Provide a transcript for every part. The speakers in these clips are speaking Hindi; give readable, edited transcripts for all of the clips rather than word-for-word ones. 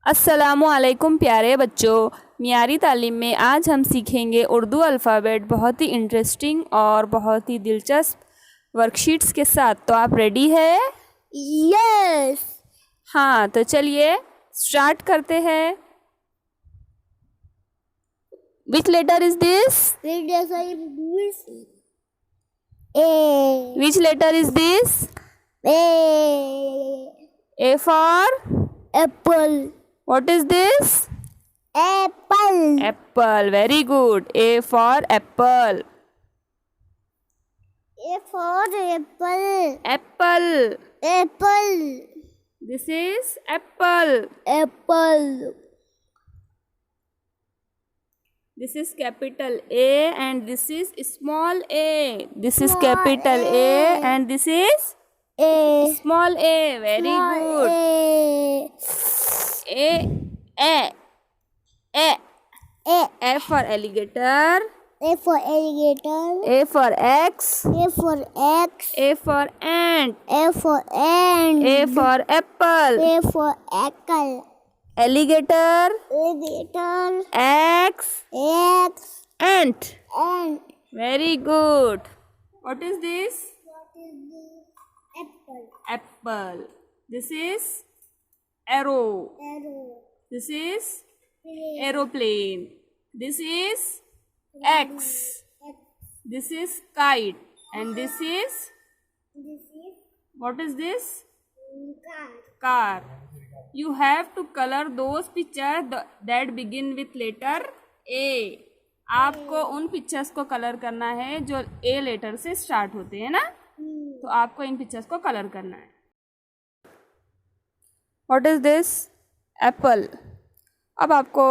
अस्सलामु अलैकुम प्यारे बच्चों। मियारी तालीम में आज हम सीखेंगे उर्दू अल्फ़ाबेट बहुत ही इंटरेस्टिंग और बहुत ही दिलचस्प वर्कशीट्स के साथ। तो आप रेडी है? यस। हाँ, तो चलिए स्टार्ट करते हैं। Which letter is this? A. Which letter is this? A. A for? Apple. What is this? Apple. Apple. Very good. A for apple. A for apple. Apple. Apple. This is apple. Apple. This is capital A and this is small a. This is Small capital A A. and this is A. small a. Very good. A. A. A. A. A for alligator. A for alligator. A for X. A for X. A for ant. A for ant. A for apple. A for apple. Alligator. Alligator. X. X. Ant. Ant. Very good. What is this? What is this? Apple. Apple. This is arrow. Arrow. This is Plane. aeroplane. This is X. This is kite. And this is, This is what is this? car. Car. You have to color those pictures that begin with letter A. आपको उन पिक्चर्स को कलर करना है जो A लेटर से स्टार्ट होते हैं ना, तो आपको इन पिक्चर्स को कलर करना है। What is this? Apple. अब आपको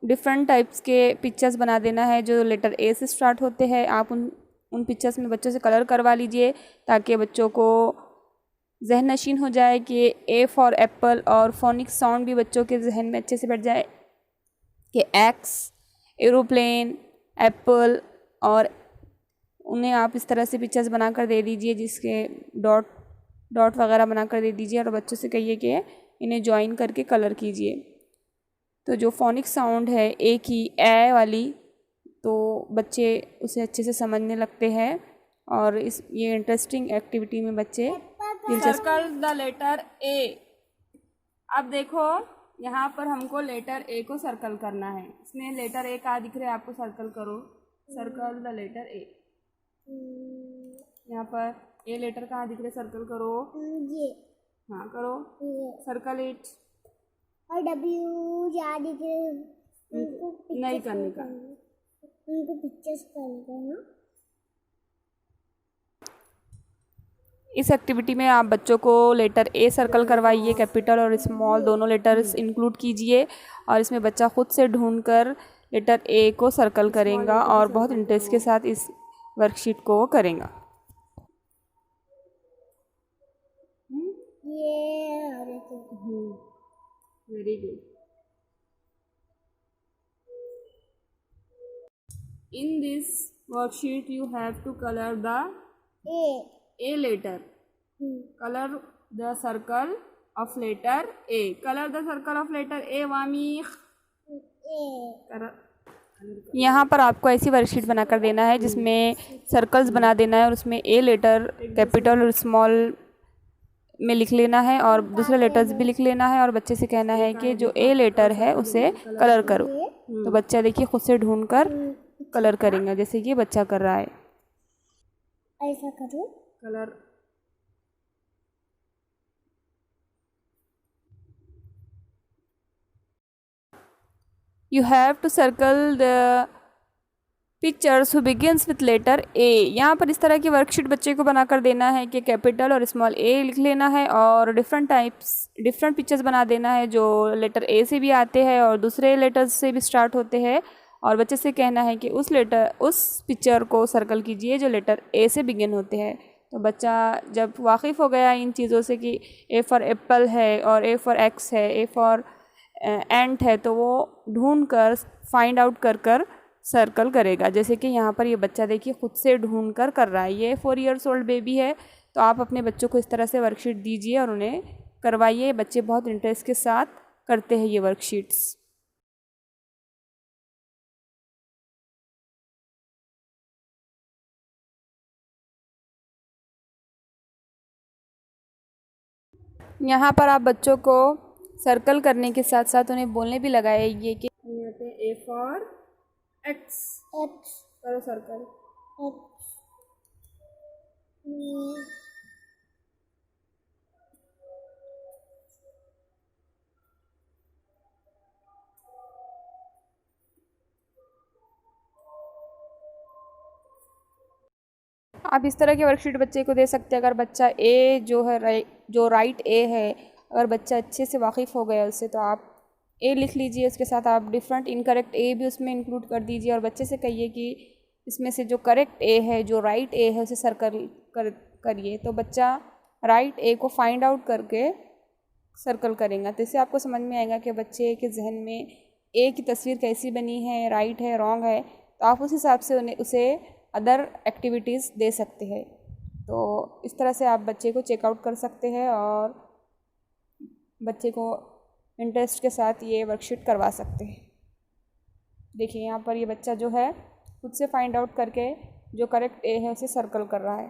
डिफरेंट टाइप्स के पिक्चर्स बना देना है जो लेटर ए से स्टार्ट होते हैं। आप उन पिक्चर्स में बच्चों से कलर करवा लीजिए ताकि बच्चों को जहन नशीन हो जाए कि ए फॉर एप्पल और फोनिक साउंड भी बच्चों के जहन में अच्छे से बैठ जाए कि एक्स, एरोप्लेन, एप्पल, और उन्हें आप इस तरह से पिक्चर्स बना कर दे दीजिए जिसके डॉट वगैरह बना कर दे दीजिए और बच्चों से कहिए कि इन्हें ज्वाइन करके कलर कीजिए। तो जो फोनिक साउंड है ए की, ए वाली, तो बच्चे उसे अच्छे से समझने लगते हैं और ये इंटरेस्टिंग एक्टिविटी में बच्चे दिलचस्प। Circle the letter A. अब देखो यहाँ पर हमको लेटर ए को सर्कल करना है। इसमें लेटर ए कहाँ दिख रहा है आपको? सर्कल करो। Circle the letter A. यहाँ पर ए लेटर कहाँ दिख रहा है? सर्कल करो। ये. हाँ करो। ये. Circle it. और डब्ल्यू या दिख रहे नहीं करने का, उनको पिक्चर्स करने का ना। इस एक्टिविटी में आप बच्चों को लेटर ए सर्कल करवाइए, कैपिटल और स्मॉल दोनों लेटर्स इंक्लूड कीजिए और इसमें बच्चा खुद से ढूंढकर लेटर ए को सर्कल करेगा और बहुत इंटरेस्ट के साथ इस वर्कशीट को करेगा। Very good. In this worksheet you have to color the A letter. Color the circle of letter A. Color the circle of letter A. वामिख। यहाँ पर आपको ऐसी वर्कशीट बनाकर देना है जिसमें सर्कल्स बना देना है और उसमें ए लेटर कैपिटल और स्मॉल में लिख लेना है और दूसरे लेटर्स भी लिख लेना है और बच्चे से कहना है कि जो ए लेटर है उसे कलर करो। तो बच्चा देखिए खुद से ढूंढकर कलर करेंगे जैसे कि बच्चा कर रहा है। ऐसा करो। Colour. You have to circle the pictures who begins with letter A. यहाँ पर इस तरह की वर्कशीट बच्चे को बनाकर देना है कि कैपिटल और स्मॉल ए लिख लेना है और डिफरेंट पिक्चर्स बना देना है जो लेटर ए से भी आते हैं और दूसरे लेटर्स से भी स्टार्ट होते हैं और बच्चे से कहना है कि उस पिक्चर को सर्कल कीजिए जो लेटर ए से बिगिन होते हैं। तो बच्चा जब वाकिफ़ हो गया इन चीज़ों से कि ए फॉर एप्पल है और ए फॉर एक्स है, ए फॉर एंट है, तो वो ढूंढ कर फाइंड आउट कर सर्कल करेगा। जैसे कि यहाँ पर ये बच्चा देखिए खुद से ढूंढ कर रहा है। ये 4 ईयर्स ओल्ड बेबी है। तो आप अपने बच्चों को इस तरह से वर्कशीट दीजिए और उन्हें करवाइए। बच्चे बहुत इंटरेस्ट के साथ करते हैं ये वर्कशीट्स। यहाँ पर आप बच्चों को सर्कल करने के साथ साथ उन्हें बोलने भी लगाइए कि यहाँ पे ए फॉर एक्स, एक्स करो सर्कल। एक्स आप इस तरह की वर्कशीट बच्चे को दे सकते हैं। अगर बच्चा ए जो है जो राइट ए है, अगर बच्चा अच्छे से वाकिफ़ हो गया उससे, तो आप ए लिख लीजिए, उसके साथ आप डिफरेंट इनकरेक्ट ए भी उसमें इंक्लूड कर दीजिए और बच्चे से कहिए कि इसमें से जो करेक्ट ए है, जो राइट ए है, उसे सर्कल करिए। तो बच्चा राइट ए को फाइंड आउट करके सर्कल करेगा। तो इससे आपको समझ में आएगा कि बच्चे के जहन में ए की तस्वीर कैसी बनी है, राइट है, रॉन्ग है। तो आप उस हिसाब से उसे अदर एक्टिविटीज़ दे सकते हैं। तो इस तरह से आप बच्चे को चेकआउट कर सकते हैं और बच्चे को इंटरेस्ट के साथ ये वर्कशीट करवा सकते हैं। देखिए यहाँ पर ये बच्चा जो है खुद से फाइंड आउट करके जो करेक्ट ए है उसे सर्कल कर रहा है।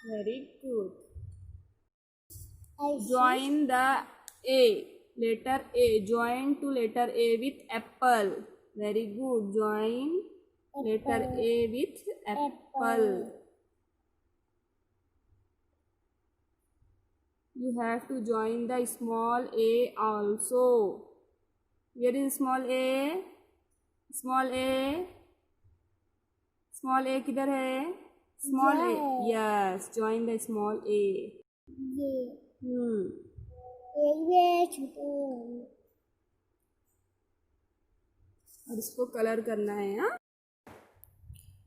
Very good. Join the A, letter A, join to letter A with apple. Very good. Join letter A with apple. You have to join the small a also. Where is small a? Small a. Small a किधर है? Small a. Yes. Join the small a. ये छोटे और इसको कलर करना है। हाँ,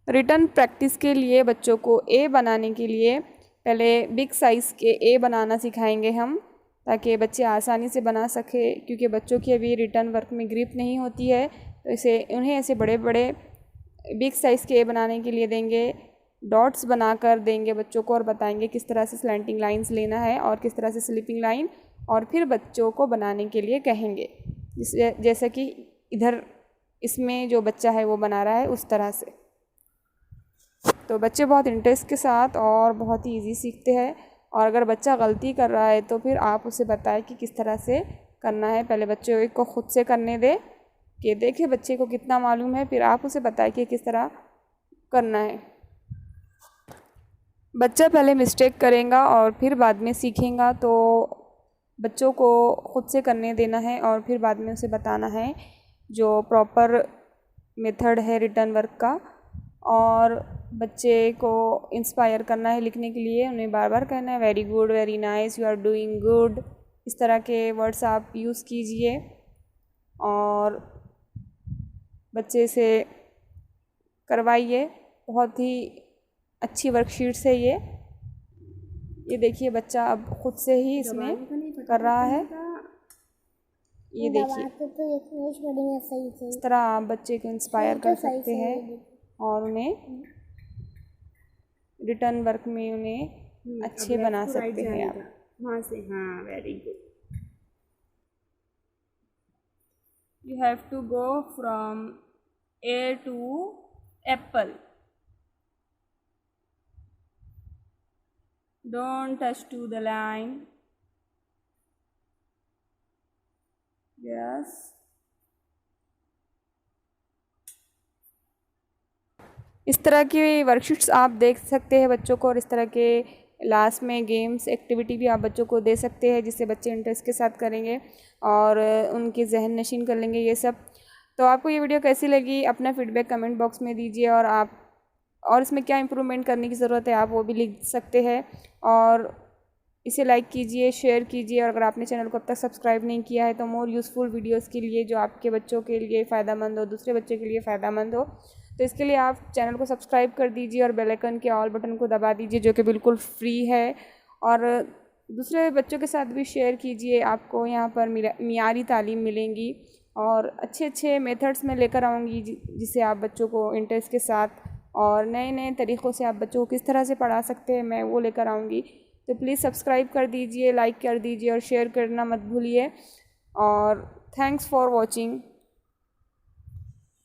रिटर्न प्रैक्टिस के लिए बच्चों को ए बनाने के लिए पहले बिग साइज़ के ए बनाना सिखाएंगे हम, ताकि बच्चे आसानी से बना सके। क्योंकि बच्चों की अभी रिटर्न वर्क में ग्रिप नहीं होती है, तो उन्हें ऐसे बड़े बड़े बिग साइज़ के ए बनाने के लिए देंगे। डॉट्स बनाकर देंगे बच्चों को और बताएंगे किस तरह से स्लैंटिंग लाइंस लेना है और किस तरह से स्लीपिंग लाइन, और फिर बच्चों को बनाने के लिए कहेंगे। जैसे कि इधर इसमें जो बच्चा है वो बना रहा है उस तरह से। तो बच्चे बहुत इंटरेस्ट के साथ और बहुत ही ईजी सीखते हैं। और अगर बच्चा गलती कर रहा है तो फिर आप उसे बताएं कि किस तरह से करना है। पहले बच्चे को खुद से करने दें कि देखे बच्चे को कितना मालूम है, फिर आप उसे बताएं कि किस तरह करना है। बच्चा पहले मिस्टेक करेगा और फिर बाद में सीखेगा। तो बच्चों को खुद से करने देना है और फिर बाद में उसे बताना है जो प्रॉपर मेथड है रिटर्न वर्क का। और बच्चे को इंस्पायर करना है लिखने के लिए, उन्हें बार बार कहना है very good, very nice, you are doing good. इस तरह के वर्ड्स आप यूज़ कीजिए और बच्चे से करवाइए। बहुत ही अच्छी वर्कशीट्स है ये देखिए बच्चा अब खुद से ही इसमें कर रहा है। ये देखिए इस तरह आप बच्चे को इंस्पायर कर सकते हैं और उन्हें रिटर्न वर्क में उन्हें अच्छे बना सकते हैं आप। वहाँ से, हाँ, very good. You have to go from A to apple. Don't touch to the line. Yes. इस तरह की वर्कशीट्स आप देख सकते हैं बच्चों को, और इस तरह के लास्ट में गेम्स एक्टिविटी भी आप बच्चों को दे सकते हैं जिससे बच्चे इंटरेस्ट के साथ करेंगे और उनके जहन नशीन कर लेंगे ये सब। तो आपको ये वीडियो कैसी लगी अपना फीडबैक कमेंट बॉक्स में दीजिए और इसमें क्या इम्प्रूवमेंट करने की ज़रूरत है आप वो भी लिख सकते हैं। और इसे लाइक कीजिए, शेयर कीजिए, और अगर आपने चैनल को अब तक सब्सक्राइब नहीं किया है तो मोर यूज़फुल वीडियोस के लिए जो आपके बच्चों के लिए फ़ायदेमंद हो, दूसरे बच्चे के लिए फ़ायदेमंद हो, तो इसके लिए आप चैनल को सब्सक्राइब कर दीजिए और बेल आइकन के ऑल बटन को दबा दीजिए जो कि बिल्कुल फ्री है। और दूसरे बच्चों के साथ भी शेयर कीजिए। आपको यहाँ पर मियारी तालीम मिलेंगी और अच्छे अच्छे मेथड्स में लेकर आऊँगी जिससे आप बच्चों को इंटरेस्ट के साथ और नए नए तरीक़ों से आप बच्चों को किस तरह से पढ़ा सकते हैं मैं वो लेकर आऊँगी। तो प्लीज़ सब्सक्राइब कर दीजिए, लाइक कर दीजिए और शेयर करना मत भूलिए। और थैंक्स फॉर वॉचिंग।